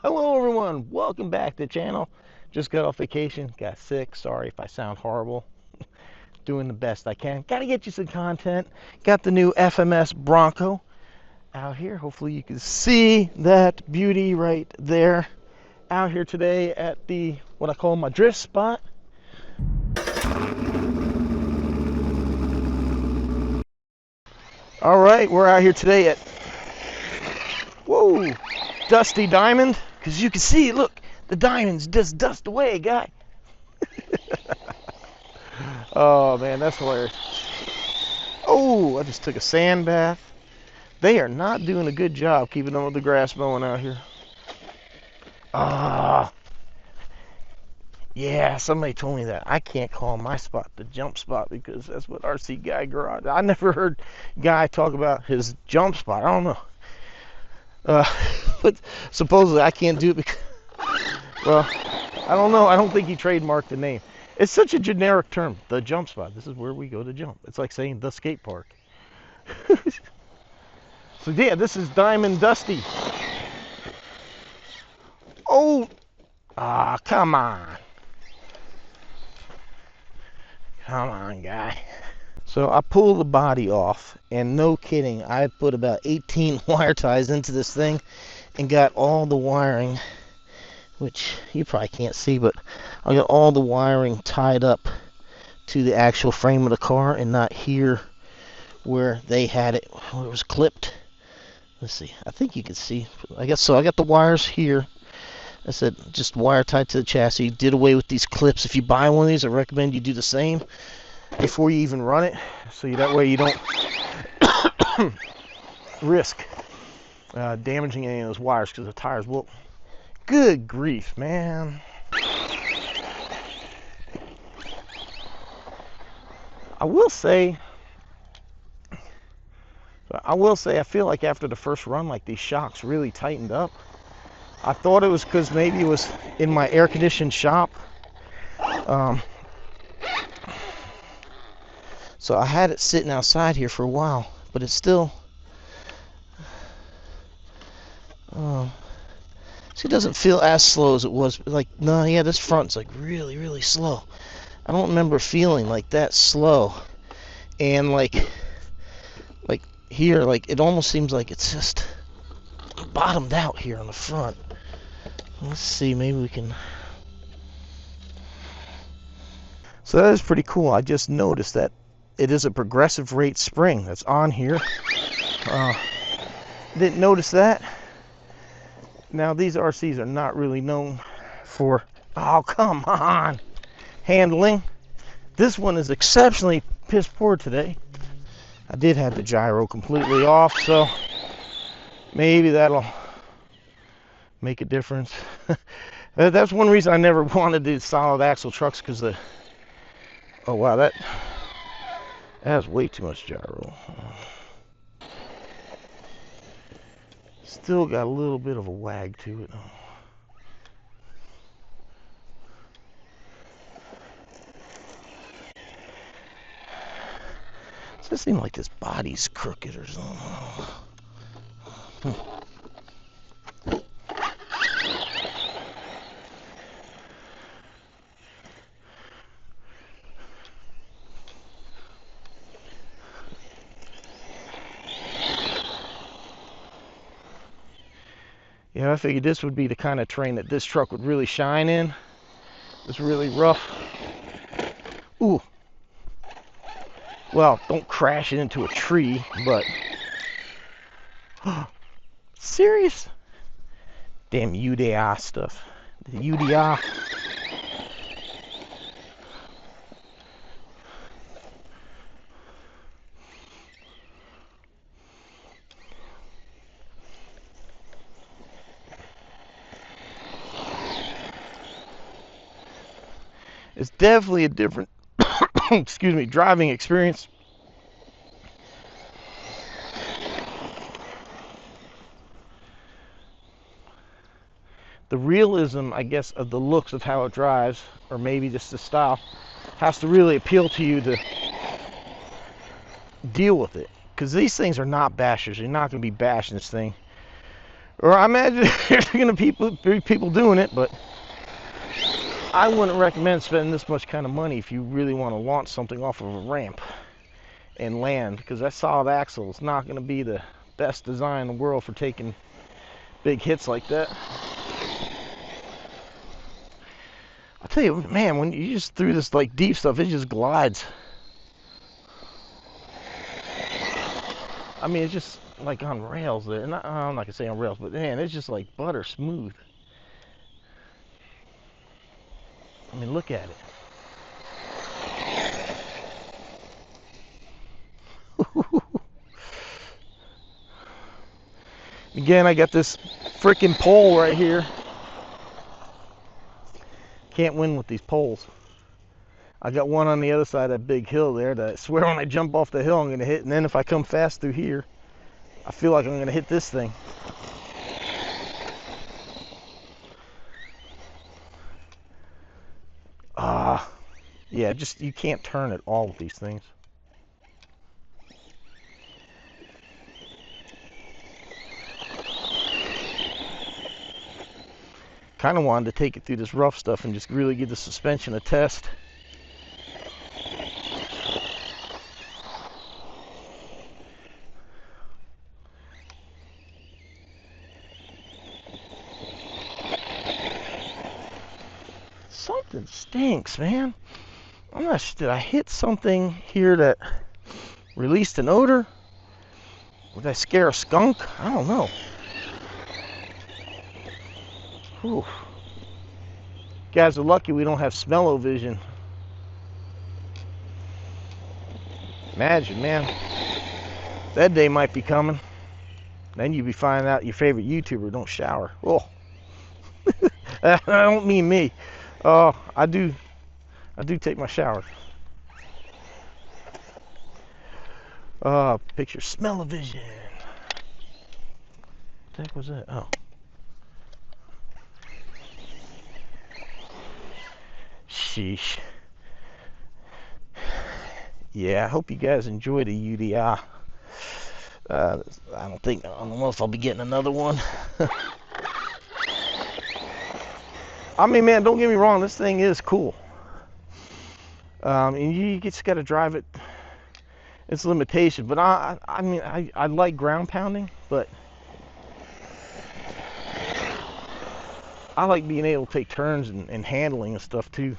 Hello everyone, welcome back to the channel. Just got off vacation, got sick, sorry if I sound horrible. Doing the best I can. Gotta get you some content. Got the new FMS Bronco out here. Hopefully you can see that beauty right there. Out here today at the, what I call my drift spot. Alright, we're out here today at, whoa, Dusty Diamond. Because you can see, look, the diamonds just dust away, guy. Oh man, that's hilarious. Oh, I just took a sand bath. They are not doing a good job keeping up with the grass mowing out here. Ah, yeah, somebody told me that. I can't call my spot the jump spot because that's what RC Guy Garage. I never heard Guy talk about his jump spot. I don't know. But supposedly I can't do it because, well, I don't know. I don't think he trademarked the name. It's such a generic term, the jump spot. This is where we go to jump. It's like saying the skate park. So yeah, this is Diamond Dusty. Oh, come on. Come on, guy. So I pulled the body off, and no kidding, I put about 18 wire ties into this thing and got all the wiring, which you probably can't see, but I got all the wiring tied up to the actual frame of the car and not here where they had it, where it was clipped. Let's see, I think you can see, I guess so. I got the wires here. I said just wire tied to the chassis. Did away with these clips. If you buy one of these, I recommend you do the same before you even run it, so that way you don't risk damaging any of those wires because the tires will. Good grief, man. I will say I feel like after the first run, like these shocks really tightened up. I thought it was because maybe it was in my air-conditioned shop. So I had it sitting outside here for a while, but it's still, see, it doesn't feel as slow as it was. Like, no, yeah, this front's like really, really slow. I don't remember feeling like that slow. And like here, like it almost seems like it's just bottomed out here on the front. Let's see, maybe we can. So that is pretty cool. I just noticed that it is a progressive rate spring that's on here. Didn't notice that. Now these RCs are not really known for, oh come on, handling. This one is exceptionally piss poor today. I did have the gyro completely off, so maybe that'll make a difference. That's one reason I never wanted these solid axle trucks, because the, oh wow, that has way too much gyro. Still got a little bit of a wag to it. It does seem like this body's crooked or something. Yeah, I figured this would be the kind of terrain that this truck would really shine in. It's really rough. Ooh. Well, don't crash it into a tree, but. Serious? Damn UDI stuff. The UDI. It's definitely a different, excuse me, driving experience. The realism, I guess, of the looks of how it drives, or maybe just the style, has to really appeal to you to deal with it. Because these things are not bashers. You're not going to be bashing this thing Or I imagine there's going to be people doing it, but I wouldn't recommend spending this much kind of money if you really want to launch something off of a ramp and land, because that solid axle is not going to be the best design in the world for taking big hits like that. I'll tell you, man, when you just threw this like deep stuff, it just glides. I mean, it's just like on rails there. I'm not gonna say on rails, but man, it's just like butter smooth. I mean, look at it. Again, I got this freaking pole right here. Can't win with these poles. I got one on the other side of that big hill there that I swear when I jump off the hill I'm gonna hit, and then if I come fast through here, I feel like I'm gonna hit this thing. Yeah, just you can't turn at all with these things. Kind of wanted to take it through this rough stuff and just really give the suspension a test. Something stinks, man. I'm not sure. Did I hit something here that released an odor? Did I scare a skunk? I don't know. Whew. Guys are lucky we don't have smell-o-vision. Imagine, man. That day might be coming. Then you'd be finding out your favorite YouTuber don't shower. Oh. I don't mean me. Oh, I do take my shower. Picture smell-o-vision. What the heck was that? Oh. Sheesh. Yeah, I hope you guys enjoy the UDI. I don't know if I'll be getting another one. I mean, man, don't get me wrong, this thing is cool. And you just got to drive it. It's a limitation, but I mean, I like ground pounding, but I like being able to take turns and handling and stuff too.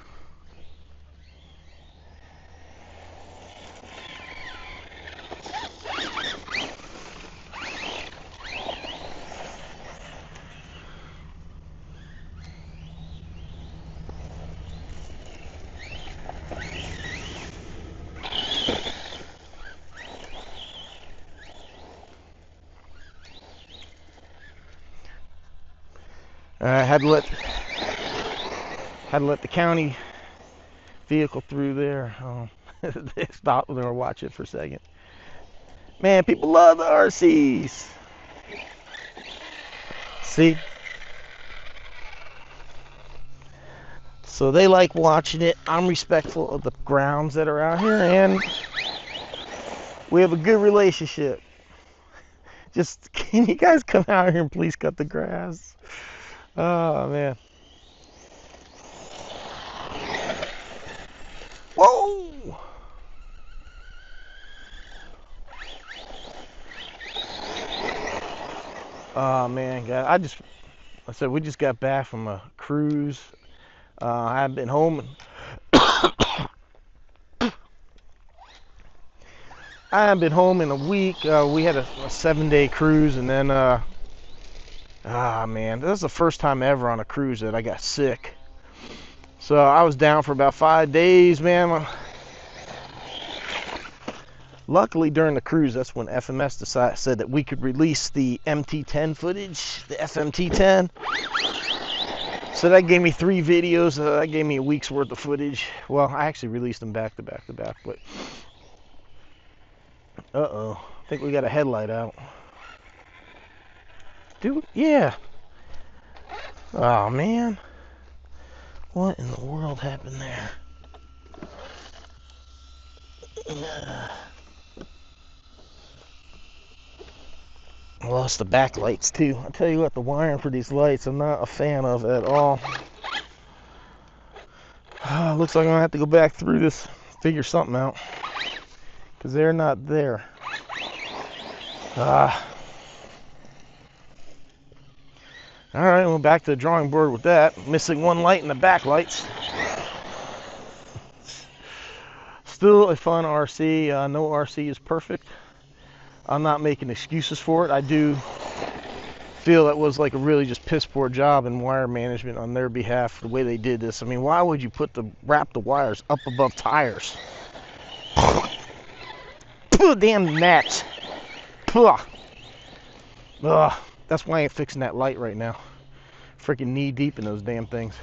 I had to let the county vehicle through there. They stopped and they were watching for a second. Man, people love the RCs. See? So they like watching it. I'm respectful of the grounds that are out here, and we have a good relationship. Just, can you guys come out here and please cut the grass? Oh, man. Whoa! Oh, man, God, I said we just got back from a cruise. I've been home. I haven't been home in a week. We had a 7-day cruise, and then, man, this is the first time ever on a cruise that I got sick. So I was down for about 5 days, man. Luckily, during the cruise, that's when FMS said that we could release the MT10 footage, the FMT10. So that gave me 3 videos. That gave me a week's worth of footage. Well, I actually released them back to back to back, but uh-oh, I think we got a headlight out. Dude, yeah. Oh, man. What in the world happened there? lost the back lights too. I tell you what, the wiring for these lights I'm not a fan of at all. Looks like I'm gonna have to go back through this, figure something out, because they're not there. Alright, we're back to the drawing board with that. Missing one light in the back lights. Still a fun RC. No RC is perfect. I'm not making excuses for it. I do feel that was like a really just piss poor job in wire management on their behalf, the way they did this. I mean, why would you wrap the wires up above tires? Damn gnats. That's why I ain't fixing that light right now. Freaking knee deep in those damn things.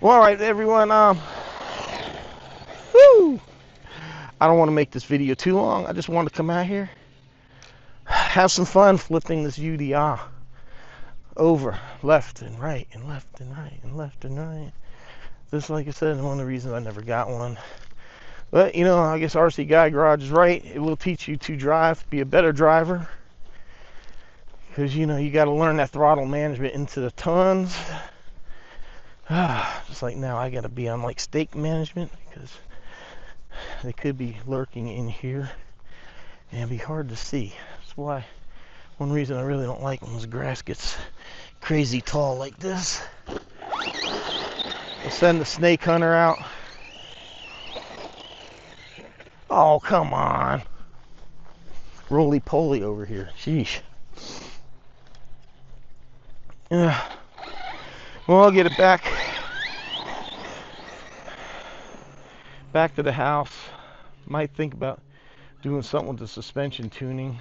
Well, alright everyone, woo! I don't want to make this video too long. I just want to come out here, have some fun flipping this UDR over left and right and left and right and left and right. Just like I said, one of the reasons I never got one. But you know, I guess RC Guy Garage is right. It will teach you to drive, be a better driver, because you know you got to learn that throttle management into the tons. Just like now, I got to be on like stake management because they could be lurking in here and it'd be hard to see. That's why one reason I really don't like when this grass gets crazy tall like this. We'll send the snake hunter out. Oh, come on. Roly-poly over here. Sheesh. Yeah. Well, I'll get it back to the house. Might think about doing something with the suspension tuning.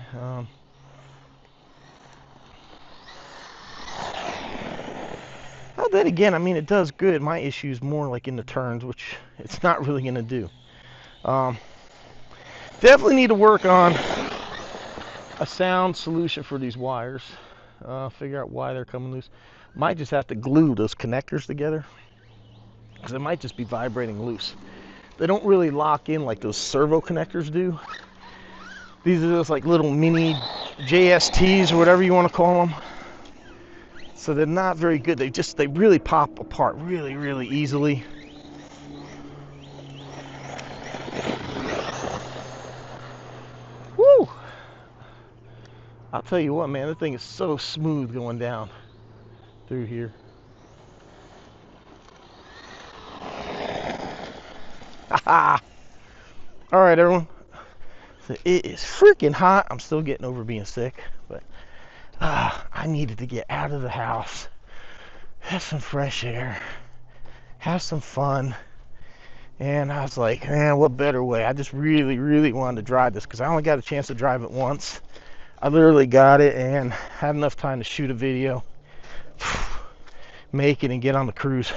Well, then again, I mean, it does good. My issue is more like in the turns, which it's not really going to do. Definitely need to work on a sound solution for these wires. Figure out why they're coming loose. Might just have to glue those connectors together, because they might just be vibrating loose. They don't really lock in like those servo connectors do. These are just like little mini JSTs or whatever you want to call them. So they're not very good. They really pop apart really, really easily. Woo! I'll tell you what, man, that thing is so smooth going down through here. Haha! Alright, everyone. So it is freaking hot. I'm still getting over being sick, but I needed to get out of the house, have some fresh air, have some fun. And I was like, man, what better way? I just really, really wanted to drive this because I only got a chance to drive it once. I literally got it and had enough time to shoot a video, make it, and get on the cruise.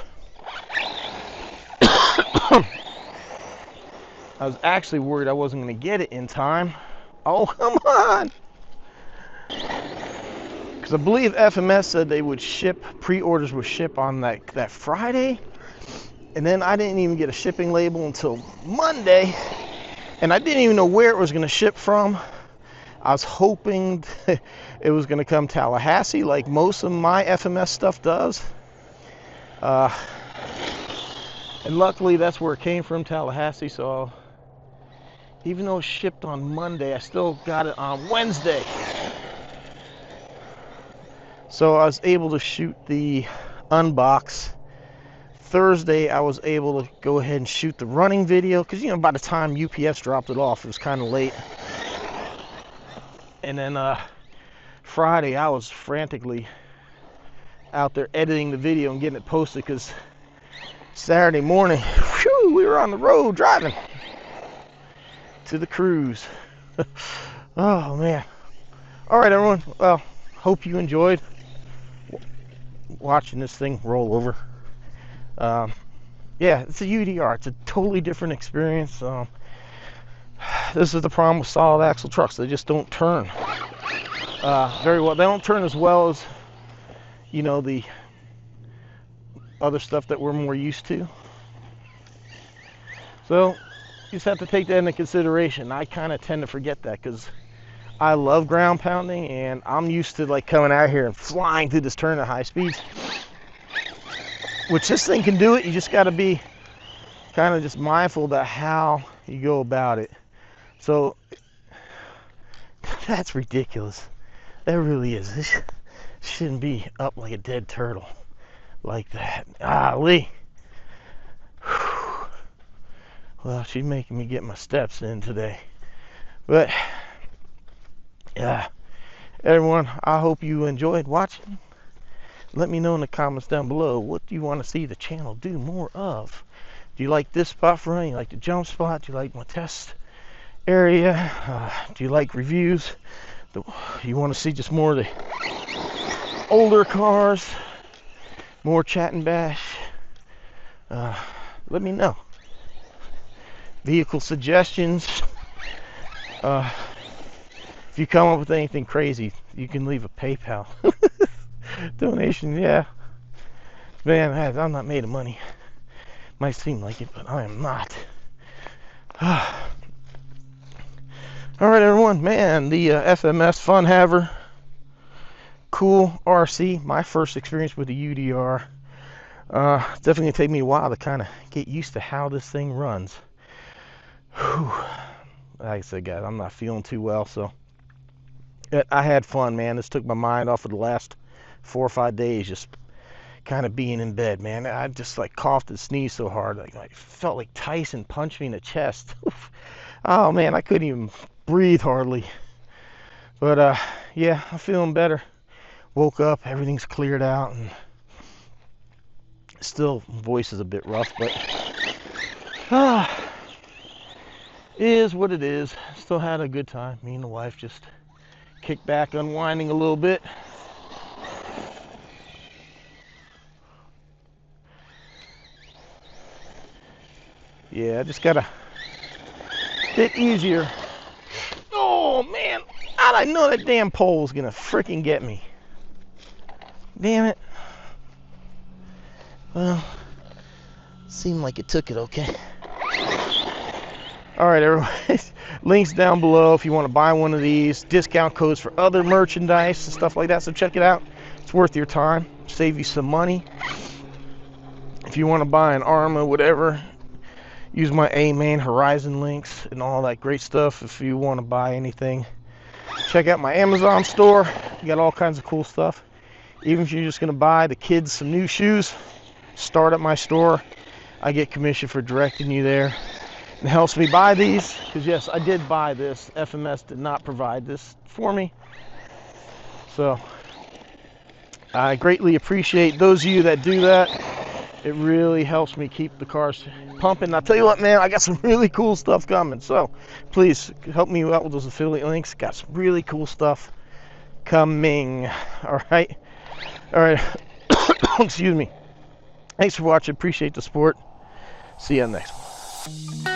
I was actually worried I wasn't going to get it in time. Oh, come on! Because I believe FMS said they would ship, pre-orders would ship on that Friday. And then I didn't even get a shipping label until Monday. And I didn't even know where it was going to ship from. I was hoping it was going to come Tallahassee like most of my FMS stuff does. And luckily that's where it came from, Tallahassee. So even though it shipped on Monday, I still got it on Wednesday. So I was able to shoot the unbox. Thursday I was able to go ahead and shoot the running video, because you know, by the time UPS dropped it off, it was kind of late. And then Friday I was frantically out there editing the video and getting it posted, because Saturday morning, whew, we were on the road driving to the cruise. Oh man. All right, everyone, well, hope you enjoyed watching this thing roll over. Yeah, it's a UDR. It's a totally different experience. This is the problem with solid axle trucks. They just don't turn very well. They don't turn as well as, you know, the other stuff that we're more used to. So you just have to take that into consideration. I kind of tend to forget that because I love ground pounding, and I'm used to like coming out here and flying through this turn at high speeds, which this thing can do it. You just got to be kind of just mindful about how you go about it. So that's ridiculous. That really is. This shouldn't be up like a dead turtle like that. Golly. Well, she's making me get my steps in today. But yeah, everyone, I hope you enjoyed watching. Let me know in the comments down below, what do you want to see the channel do more of? Do you like this spot for running? You like the jump spot? Do you like my test area? Do you like reviews? You want to see just more of the older cars? More chat and bash? Let me know. Vehicle suggestions. If you come up with anything crazy, you can leave a PayPal donation. Yeah, man, I'm not made of money. Might seem like it, but I am not. All right, everyone. Man, the FMS Funhaver, cool RC. My first experience with the UDR. It's definitely gonna take me a while to kind of get used to how this thing runs. Whew. Like I said, guys, I'm not feeling too well, so I had fun, man. This took my mind off of the last 4 or 5 days, just kind of being in bed, man. I just like coughed and sneezed so hard, like I felt like Tyson punched me in the chest. Oh man, I couldn't even breathe hardly. But yeah, I'm feeling better. Woke up, everything's cleared out, and still voice is a bit rough, but is what it is. Still had a good time. Me and the wife just kicked back, unwinding a little bit. Yeah, I just got a bit easier. Oh man, how'd I know that damn pole was gonna freaking get me? Damn it. Well, seemed like it took it okay. All right, everyone. Links down below if you want to buy one of these. Discount codes for other merchandise and stuff like that. So check it out. It's worth your time. Save you some money. If you want to buy an Arma, whatever, use my AMAIN Horizon links and all that great stuff. If you want to buy anything, check out my Amazon store. You got all kinds of cool stuff. Even if you're just going to buy the kids some new shoes, start at my store. I get commission for directing you there. It helps me buy these, because yes, I did buy this. FMS did not provide this for me. So I greatly appreciate those of you that do that. It really helps me keep the cars pumping. I'll tell you what, man, I got some really cool stuff coming. So please help me out with those affiliate links. Got some really cool stuff coming. All right. Excuse me. Thanks for watching. Appreciate the support. See you on the next one.